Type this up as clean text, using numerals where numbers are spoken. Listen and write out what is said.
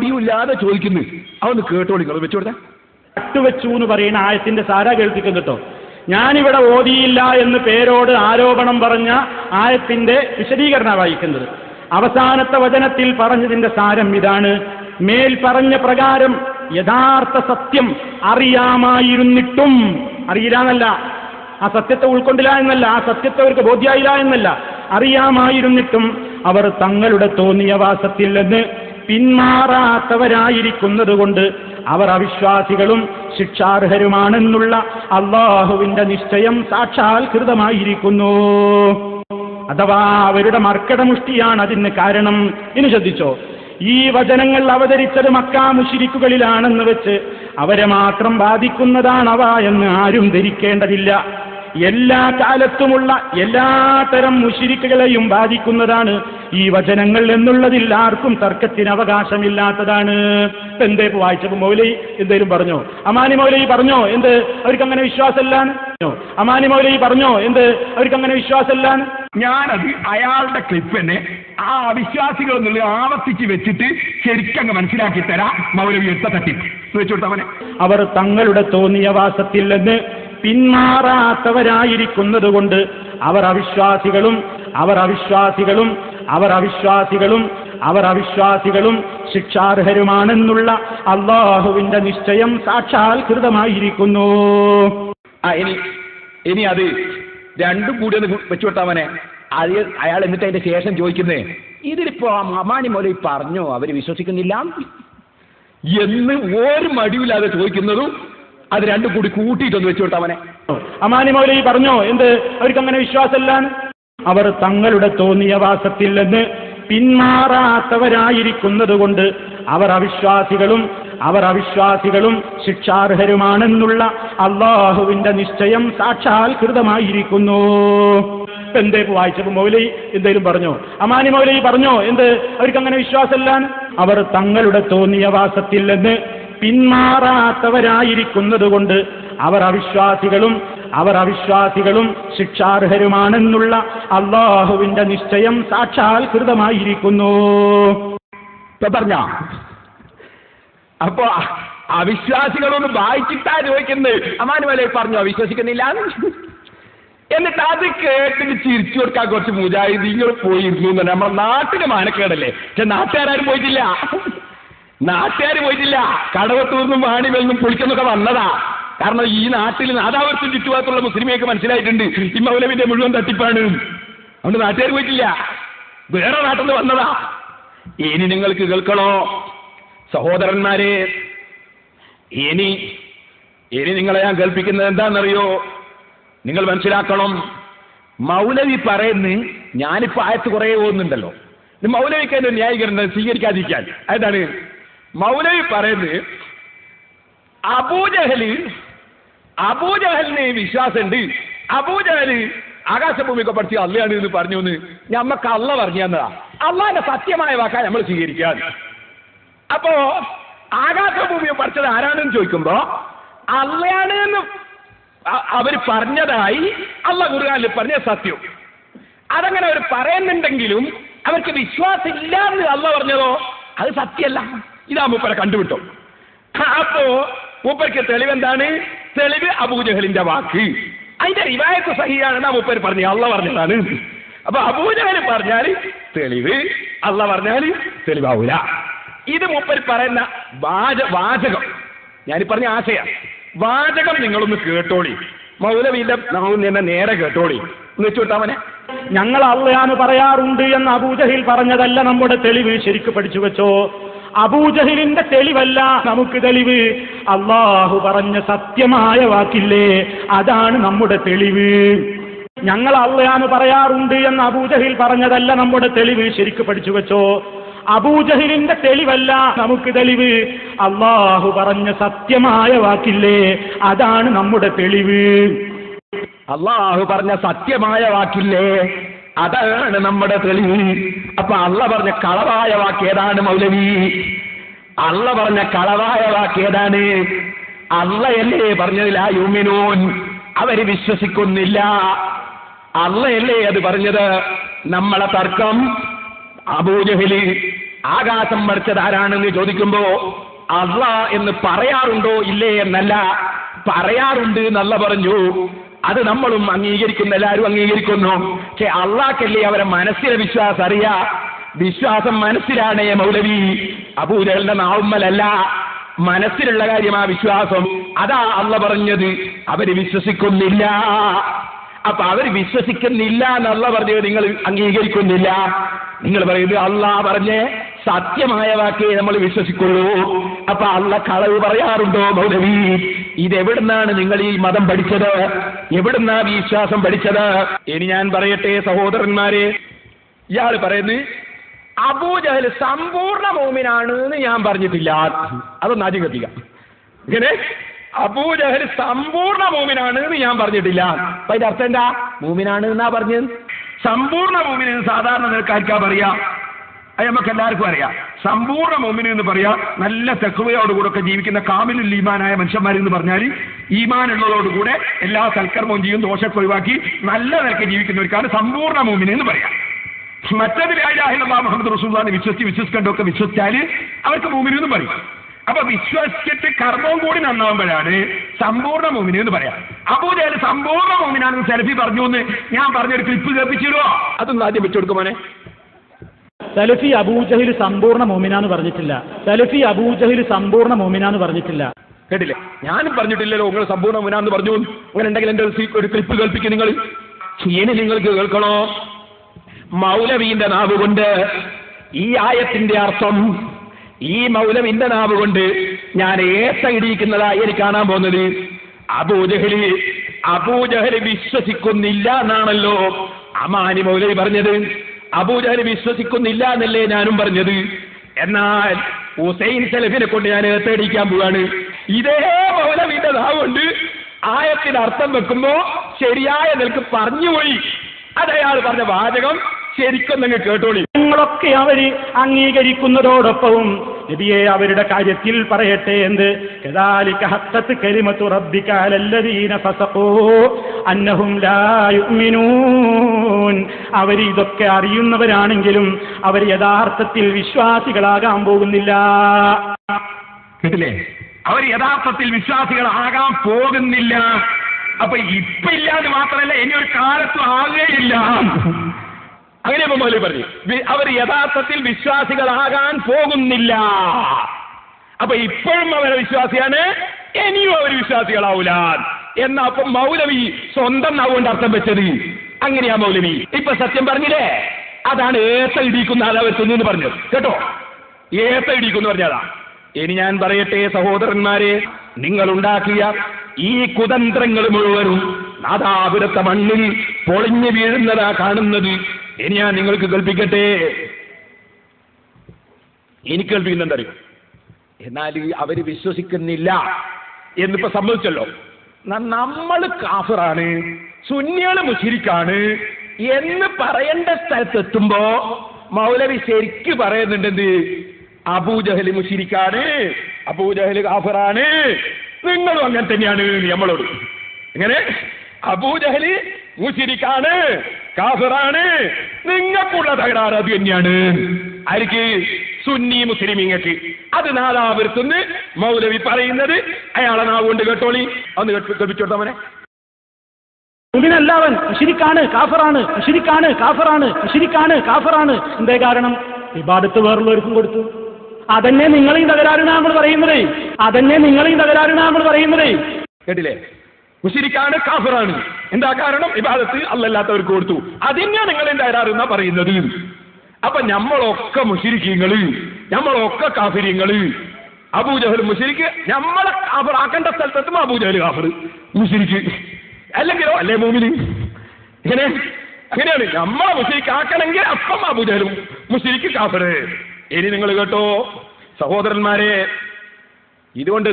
മടിയില്ലാതെ ചോദിക്കുന്നു. അതൊന്ന് കേട്ടോളി, നിങ്ങൾ വെച്ചോടുത്ത കട്ടുവെച്ചു എന്ന് പറയുന്ന ആയത്തിന്റെ സാര കേൾപ്പിക്കും കേട്ടോ. ഞാനിവിടെ ഓതിയില്ല എന്ന് പേരോട് ആരോപണം പറഞ്ഞ ആയത്തിന്റെ വിശദീകരണ വായിക്കുന്നത്. അവസാനത്തെ വചനത്തിൽ പറഞ്ഞതിന്റെ സാരം ഇതാണ്: മേൽ പറഞ്ഞ പ്രകാരം യഥാർത്ഥ സത്യം അറിയാമായിരുന്നിട്ടും, അറിയില്ല എന്നല്ല, ആ സത്യത്തെ ഉൾക്കൊണ്ടില്ല എന്നല്ല, ആ സത്യത്തെ അവർക്ക് ബോധ്യായില്ല എന്നല്ല, അറിയാമായിരുന്നിട്ടും അവർ തങ്ങളുടെ തോന്നിയ വാസത്തിൽ നിന്ന് പിന്മാറാത്തവരായിരിക്കുന്നത് കൊണ്ട് അവർ അവിശ്വാസികളും ശിക്ഷാർഹരുമാണെന്നുള്ള അള്ളാഹുവിന്റെ നിശ്ചയം സാക്ഷാത്കൃതമായിരിക്കുന്നു. അഥവാ അവരുടെ മർക്കടമുഷ്ടിയാണ് അതിന് കാരണം. ഇനി ശ്രദ്ധിച്ചോ, ഈ വചനങ്ങൾ അവതരിച്ചത് മക്കാ മുശ്രിക്കുകളിലാണെന്ന് വെച്ച് അവരെ മാത്രം ബാധിക്കുന്നതാണവ എന്ന് ആരും ധരിക്കേണ്ടതില്ല. എല്ലാ കാലത്തുമുള്ള എല്ലാ തരം മുശ്രിക്കുകളെയും ബാധിക്കുന്നതാണ് ഈ വചനങ്ങൾ എന്നുള്ളതിൽ ആർക്കും തർക്കത്തിന് അവകാശമില്ലാത്തതാണ്. എന്തേ വായിച്ചപ്പോ മൗലവി എന്തേലും പറഞ്ഞോ? അമാനി മൗലവി പറഞ്ഞോ എന്ത് അവർക്ക് അങ്ങനെ വിശ്വാസമില്ലാന്ന്? അമാനി മൗലവി പറഞ്ഞോ എന്ത് അവർക്ക് അങ്ങനെ വിശ്വാസമില്ലാന്ന്? ഞാനത് അയാളുടെ ക്ലിപ്പ് തന്നെ ആ അവിശ്വാസികൾ എന്നുള്ളത് ആവർത്തിച്ച് വെച്ചിട്ട് ശരിക്കങ്ങ് മനസ്സിലാക്കി തരാം. മൗലവി എടുത്ത തട്ടിപ്പ് വെച്ചു കൊടുത്തവനെ. അവർ തങ്ങളുടെ തോന്നിയ വാസത്തിൽ നിന്ന് പിന്മാറാത്തവരായിരിക്കുന്നത് കൊണ്ട് അവർ അവിശ്വാസികളും ശിക്ഷാർഹരുമാണെന്നുള്ള അള്ളാഹുവിന്റെ നിശ്ചയം സാക്ഷാത്കൃതമായിരിക്കുന്നു. ഇനി അത് രണ്ടും കൂടി ഒന്ന് വെച്ചു കൊടുത്താവനെ. അയാൾ എന്നിട്ട് അതിന്റെ ശേഷം ചോദിക്കുന്നേ, ഇതിലിപ്പോ അമാനി മൗലവി പറഞ്ഞോ അവര് വിശ്വസിക്കുന്നില്ല എന്ന് ഒരു മടിയില്ലാതെ ചോദിക്കുന്നതും അത് രണ്ടും കൂടി കൂട്ടിയിട്ടൊന്ന് വെച്ചു കൊടുത്തവനെ. അമാനി മൗലവി പറഞ്ഞോ എന്ത് അവർക്ക് അങ്ങനെ വിശ്വാസമില്ലാന്ന്? അവർ തങ്ങളുടെ തോന്നിയ വാസത്തിൽ നിന്ന് പിന്മാറാത്തവരായിരിക്കുന്നത് കൊണ്ട് അവർ അവിശ്വാസികളും ശിക്ഷാർഹരുമാണെന്നുള്ള അള്ളാഹുവിന്റെ നിശ്ചയം സാക്ഷാത്കൃതമായിരിക്കുന്നു. എന്തേ വായിച്ചപ്പോ മൗലവി എന്തേലും പറഞ്ഞോ? അമാനി മൗലവി പറഞ്ഞോ എന്ത് അവർക്ക് അങ്ങനെ വിശ്വാസമില്ലാന്ന്? അവർ തങ്ങളുടെ തോന്നിയ വാസത്തിൽ നിന്ന് പിന്മാറാത്തവരായിരിക്കുന്നത് കൊണ്ട് അവർ അവിശ്വാസികളും ശിക്ഷാർഹരുമാണെന്നുള്ള അള്ളാഹുവിന്റെ നിശ്ചയം സാക്ഷാത്കൃതമായിരിക്കുന്നു. പറഞ്ഞ അപ്പോ അവിശ്വാസികളൊന്ന് വായിച്ചിട്ടാ ചോദിക്കുന്നത്. അമാനി മൗലവി പറഞ്ഞോ വിശ്വസിക്കുന്നില്ല? എന്നിട്ട് അത് കേട്ടിട്ട് ചിരിച്ചു കൊടുക്കാൻ കുറച്ച് മുജാഹിദീങ്ങൾ പോയിരുന്നു. നമ്മുടെ നാട്ടിന് മാനക്കേടല്ലേ? പക്ഷെ നാട്ടുകാരും പോയിട്ടില്ല. കടവത്തൂർന്നും വാണിവെന്നും പൊളിക്കുന്നൊക്കെ വന്നതാ. കാരണം ഈ നാട്ടിൽ നാദാപുരത്തും ചുറ്റുഭാഗത്തുള്ള മുസ്ലിമേക്ക് മനസ്സിലായിട്ടുണ്ട് ഈ മൗലവിന്റെ മുഴുവൻ തട്ടിപ്പാണ്. അതുകൊണ്ട് നാട്ടുകാർ പോയിട്ടില്ല, വേറെ നാട്ടിൽ നിന്ന് വന്നതാ. ഇനി നിങ്ങൾക്ക് കേൾക്കണോ സഹോദരന്മാരെ? ഇനി നിങ്ങളെ ഞാൻ കേൾപ്പിക്കുന്നത് എന്താണെന്നറിയോ? നിങ്ങൾ മനസ്സിലാക്കണം. മൗലവി പറയുന്നു, ഞാനിപ്പോ ആയത്ത് കുറേ പോകുന്നുണ്ടല്ലോ, മൗലവിക്ക് അതിന്റെ ന്യായീകരണം സ്വീകരിക്കാതിരിക്കാൻ. അതാണ് മൗലവി പറയുന്നത്. അബൂജഹലിന് വിശ്വാസമുണ്ട്. അബൂജഹല് ആകാശഭൂമിയൊക്കെ പഠിച്ച് അള്ളയാണ് എന്ന് പറഞ്ഞു എന്ന് ഞമ്മക്ക് അള്ള പറഞ്ഞു തന്നതാ. അള്ളാന്റെ സത്യമായ വാക്കാ നമ്മൾ സ്വീകരിക്കാൻ. അപ്പോ ആകാശഭൂമിയെ പഠിച്ചത് ആരാണെന്ന് ചോദിക്കുമ്പോ അള്ളയാണ് എന്ന് അവര് പറഞ്ഞതായി അള്ള ഖുർആനിൽ പറഞ്ഞ സത്യം. അതങ്ങനെ അവർ പറയുന്നുണ്ടെങ്കിലും അവർക്ക് വിശ്വാസം ഇല്ല എന്ന് അള്ള പറഞ്ഞതോ അത് സത്യമല്ല. ഇതാ മൂപ്പരെ കണ്ടുവിട്ടോ. അപ്പോ മൂപ്പർക്ക് തെളിവെന്താണ്? തെളിവ് അബൂജഹലിന്റെ വാക്ക്. അതിന്റെ റിവായത്ത് സഹിയാണെന്നാ മൂപ്പര് പറഞ്ഞു, അള്ള പറഞ്ഞതാണ്. അപ്പൊ അബൂജഹൽ പറഞ്ഞാൽ തെളിവ്, അള്ള പറഞ്ഞാൽ തെളിവാവൂല. ഇത് മൂപ്പര് പറയുന്ന വാചകം, ഞാനീ പറഞ്ഞ ആശയം വാചകം നിങ്ങളൊന്ന് കേട്ടോളി. മൗലവിന്റെ നാവുന്ന നേരെ കേട്ടോളി എന്ന് വെച്ചുവിട്ടാവനെ. ഞങ്ങൾ അള്ളയാന്ന് പറയാറുണ്ട് എന്ന് അബൂജഹിൽ പറഞ്ഞതല്ല നമ്മുടെ തെളിവ്. ശരിക്ക് പഠിച്ചു വെച്ചോ. അബൂജഹിലിന്റെ തെളിവല്ല നമുക്ക് തെളിവ്. അള്ളാഹു പറഞ്ഞ സത്യമായ വാക്കില്ലേ, അതാണ് നമ്മുടെ തെളിവ്. ഞങ്ങൾ അള്ളയാന്ന് പറയാറുണ്ട് എന്ന് അബൂജഹിൽ പറഞ്ഞതല്ല നമ്മുടെ തെളിവ്. ശരിക്ക് പഠിച്ചു വെച്ചോ. അബൂജഹിലിന്റെ തെളിവല്ല നമുക്ക് തെളിവ്. അള്ളാഹു പറഞ്ഞ സത്യമായ വാക്കില്ലേ, അതാണ് നമ്മുടെ തെളിവ്. അള്ളാഹു പറഞ്ഞ സത്യമായ വാക്കില്ലേ, അതാണ് നമ്മുടെ തെളിവ്. അപ്പൊ അള്ള പറഞ്ഞ കളവായ വാക്ക് ഏതാണ് മൗലവി? അള്ള പറഞ്ഞ കളവായ വാക്ക് ഏതാണ്? അള്ളയല്ലേ പറഞ്ഞത് ലാ യുമിനൂൻ, അവര് വിശ്വസിക്കുന്നില്ല. അള്ളയല്ലേ അത് പറഞ്ഞത്. നമ്മളെ തർക്കം അബൂജഹല് ആകാശം പടച്ചത് ആരാണെന്ന് ചോദിക്കുമ്പോ അല്ലാഹ് എന്ന് പറയാറുണ്ടോ ഇല്ലേ എന്നല്ല, പറയാറുണ്ട് എന്നല്ല പറഞ്ഞു. അത് നമ്മളും അംഗീകരിക്കുന്ന, എല്ലാവരും അംഗീകരിക്കുന്നു. പക്ഷെ അള്ളാഹ്ക്കല്ലേ അവരെ മനസ്സിലെ വിശ്വാസം അറിയാ. വിശ്വാസം മനസ്സിലാണേ മൗലവി, അബൂജഹലിന്റെ നാവുമ്മലല്ല, മനസ്സിലുള്ള കാര്യമാ വിശ്വാസം. അതാ അള്ളാഹ് പറഞ്ഞത് അവര് വിശ്വസിക്കുന്നില്ല. അപ്പൊ അവർ വിശ്വസിക്കുന്നില്ല എന്നല്ല പറഞ്ഞത് നിങ്ങൾ അംഗീകരിക്കുന്നില്ല. നിങ്ങൾ പറയുന്നത് അള്ളാഹ് പറഞ്ഞ് സത്യമായ വാക്കേ നമ്മൾ വിശ്വസിക്കുള്ളൂ. അപ്പൊ അള്ളാഹ് കളവ് പറയാറുണ്ടോ മൗലവി? ഇതെവിടുന്നാണ് നിങ്ങൾ ഈ മതം പഠിച്ചത്? എവിടുന്നാ വിശ്വാസം പഠിച്ചത്? ഇനി ഞാൻ പറയട്ടെ സഹോദരന്മാരെ, ഇയാൾ പറയുന്നത് അബൂജഹൽ സമ്പൂർണ്ണ മോമിനാണ് എന്ന് ഞാൻ പറഞ്ഞിട്ടില്ല. അതൊന്ന് ആദ്യം കത്തിക്കാം. ഇങ്ങനെ അബൂജഹൽ സമ്പൂർണ്ണ മോമിനാണ് എന്ന് ഞാൻ പറഞ്ഞിട്ടില്ല. അപ്പൊ അതിന്റെ അർത്ഥം എന്താ? മോമിനാണ് എന്നാ പറഞ്ഞത്. സമ്പൂർണ്ണ മോമിന് സാധാരണ നിൽക്കാർക്കാ പറയാ? അത് നമുക്ക് എല്ലാവർക്കും അറിയാം. സമ്പൂർണ്ണ മോമിന് എന്ന് പറയാ നല്ല തെക്കുവയോടുകൂടെ ഒക്കെ ജീവിക്കുന്ന കാമിലുൽ ഈമാനായ മനുഷ്യന്മാരെന്ന് പറഞ്ഞാൽ ഈമാനുള്ളതോടുകൂടെ എല്ലാ സൽക്കർമ്മവും ചെയ്യും, ദോഷമൊക്കെ ഒഴിവാക്കി നല്ല നിലയ്ക്ക് ജീവിക്കുന്നവർക്കാണ് സമ്പൂർണ്ണ മോമിന് എന്ന് പറയാം. മറ്റേത് ലാ ഇലാഹ ഇല്ലല്ലാഹ് മുഹമ്മദ് റസൂലുള്ളാഹിനെ വിശ്വസിക്കേണ്ടതൊക്കെ വിശ്വസിച്ചാൽ അവർക്ക് മോമിന് എന്ന് പറയും. അപ്പൊ വിശ്വസിച്ചിട്ട് കർമ്മവും കൂടി നന്നാവുമ്പോഴാണ് സമ്പൂർണ്ണ മോമിന് എന്ന് പറയാം. അബൂജഹൽ സമ്പൂർണ്ണ മോമിനാണെന്ന് സെൽഫി പറഞ്ഞു എന്ന് ഞാൻ പറഞ്ഞൊരു ക്ലിപ്പ് കേൾപ്പിച്ചിരുവോ? അതൊന്ന് ആദ്യം വെച്ചുകൊടുക്കുമോനെ. സലഫി അബൂജഹൽ സമ്പൂർണ്ണ മോമിനാന്ന് പറഞ്ഞിട്ടില്ല. സലഫി അബൂജഹൽ സമ്പൂർണ്ണ മോമിനാന്ന് പറഞ്ഞിട്ടില്ല. കേട്ടില്ലേ? ഞാനും പറഞ്ഞിട്ടില്ലല്ലോ നിങ്ങൾ സമ്പൂർണ്ണ മോമിനാന്ന് പറഞ്ഞു. അങ്ങനെ ഉണ്ടെങ്കിൽ എന്റെ ഒരു ക്ലിപ്പ് കേൾപ്പിക്കും നിങ്ങൾ. ഇനി നിങ്ങൾക്ക് കേൾക്കണോ? മൗലവിന്റെ നാവ് കൊണ്ട് ഈ ആയത്തിന്റെ അർത്ഥം, ഈ മൗലവിന്റെ നാവ് കൊണ്ട് ഞാൻ ഇടിയിക്കുന്നതായി എനിക്ക് കാണാൻ പോകുന്നത്. അബൂജഹൽ വിശ്വസിക്കുന്നില്ല എന്നാണല്ലോ അമാനി മൗലവി പറഞ്ഞത്. അബൂജഹൽ വിശ്വസിക്കുന്നില്ല എന്നല്ലേ ഞാനും പറഞ്ഞത്. എന്നാൽ ഹുസൈൻ സലഫിനെ കൊണ്ട് ഞാൻ ഏത്തടിക്കാൻ പോവാണ്. ഇതേ മൗലവിന്റെ നാവ് കൊണ്ട് ആയത്തിന് അർത്ഥം വെക്കുമ്പോ ശരിയായ നിലക്ക് പറഞ്ഞുപോയി. അതയാൾ പറഞ്ഞ വാചകം ശരിക്കും നിങ്ങൾ കേട്ടോളി. നിങ്ങളൊക്കെ അവര് അംഗീകരിക്കുന്നതോടൊപ്പവും നബിയെ അവരുടെ കാര്യത്തിൽ പറയട്ടെ എന്ത്? കദാലിക ഹഖ്ഖത് കലിമതു റബ്ബിക അലല്ലദീന ഫസഖൂ അന്നഹും ലാ യുഅ്മിനൂൻ. അവർ ഇതൊക്കെ അറിയുന്നവരാണെങ്കിലും അവർ യഥാർത്ഥത്തിൽ വിശ്വാസികളാകാൻ പോകുന്നില്ല. കേട്ടില്ലേ? അവർ യഥാർത്ഥത്തിൽ വിശ്വാസികളാകാൻ പോകുന്നില്ല. അപ്പൊ ഇപ്പൊ ഇല്ലാന്ന് മാത്രമല്ല, ഇനി ഒരു കാലത്തും ആകുകയില്ല. അങ്ങനെ മൗലവി പറഞ്ഞു. അവർ യഥാർത്ഥത്തിൽ വിശ്വാസികളാകാൻ പോകുന്നില്ല. അപ്പൊ ഇപ്പോഴും അവരെ വിശ്വാസിയാണ്, ഇനിയും അവർ വിശ്വാസികളാവൂല എന്നാ. അപ്പൊ മൗലവി സ്വന്തം നാവുകൊണ്ട് അർത്ഥം വെച്ചത് അങ്ങനെയാ മൗലവി. ഇപ്പൊ സത്യം പറഞ്ഞില്ലേ? അതാണ് ഏത്ത ഇടിക്കുന്ന ആളാവെത്തുന്നു പറഞ്ഞത്. കേട്ടോ? ഏത്ത ഇടിക്കുന്നു പറഞ്ഞതാ. ഇനി ഞാൻ പറയട്ടെ സഹോദരന്മാരെ, നിങ്ങൾ ഉണ്ടാക്കിയ ഈ കുതന്ത്രങ്ങൾ മുഴുവനും നാദാപുരത്തെ മണ്ണിൽ പൊളിഞ്ഞു വീഴുന്നതാ കാണുന്നത്. ഇനി ഞാൻ നിങ്ങൾക്ക് കേൾപ്പിക്കട്ടെ. എനിക്ക് കേൾപ്പിക്കുന്നുണ്ടറിയോ? എന്നാൽ അവര് വിശ്വസിക്കുന്നില്ല എന്നിപ്പോ സമ്മതിച്ചല്ലോ. നമ്മൾ കാഫിറാണ്, സുന്നികള് മുശ്രിക്കാണ് എന്ന് പറയേണ്ട സ്ഥലത്തെത്തുമ്പോ മൗലവി ശരിക്ക് പറയുന്നുണ്ടെന്ത്? അബൂജഹൽ മുശ്രിക്കാണ്, അബൂജഹൽ കാഫിറാണ്, നിങ്ങളും അങ്ങനെ തന്നെയാണ് നമ്മളോട്. എങ്ങനെ? അബൂജഹൽ മുശ്രിക്കാണ്, കാഫിറാണ്, നിങ്ങൾക്കുള്ള തകരാറ് അത് തന്നെയാണ്. ആർക്ക്? സുന്നി മുസ്ലിമീങ്ങൾക്ക്. അത് നാദാപുരത്തുനിന്ന് മൗലവി പറയുന്നത് അയാളെ നാവുകൊണ്ട് കേട്ടോളി. ഒന്ന് കേൾപ്പിച്ചോട്ടവനെ. മുഅ്മിനല്ലവൻ മുശ്രിക്കാണ്, കാഫിറാണ്, മുശ്രിക്കാണ്, കാഫിറാണ്, മുശ്രിക്കാണ്, കാഫിറാണ്. എന്തേ കാരണം? ഇബാദത്ത് വേറുള്ളവർക്കും കൊടുത്തു. അതന്നെ നിങ്ങളെയും തകരാറിനാ നമ്മൾ പറയുന്നത്. അതന്നെ നിങ്ങളെയും തകരാറിനാ നമ്മൾ പറയുന്നത്. കേട്ടില്ലേ? മുശ്രിക്കാണ്, കാഫിറാണ്. എന്താ കാരണം? ഇബാദത്ത് അല്ലാത്തവർക്ക് കൊടുത്തു. അതിനാ നിങ്ങളെയും തകരാറെന്നാ പറയുന്നത്. അപ്പൊ നമ്മളൊക്കെ മുശ്രിക്കീങ്ങള്, നമ്മളൊക്കെ കാഫിര്യങ്ങള്. അബൂജഹൽ മുശ്രിക്ക്, നമ്മളെ കാഫിറാക്കേണ്ട സ്ഥലത്തെത്തുമ്പോ അബൂജഹൽ കാഫിർ, മുശ്രിക്ക്. അല്ലെങ്കിലോ അല്ലേ മോമിന്. ഇങ്ങനെ അങ്ങനെയാണ്. നമ്മളെ മുശ്രിക്കാക്കണമെങ്കിൽ അപ്പം അബൂജഹലും മുശ്രിക്ക് കാഫിർ. ഇനി നിങ്ങൾ കേട്ടോ സഹോദരന്മാരെ, ഇതുകൊണ്ട്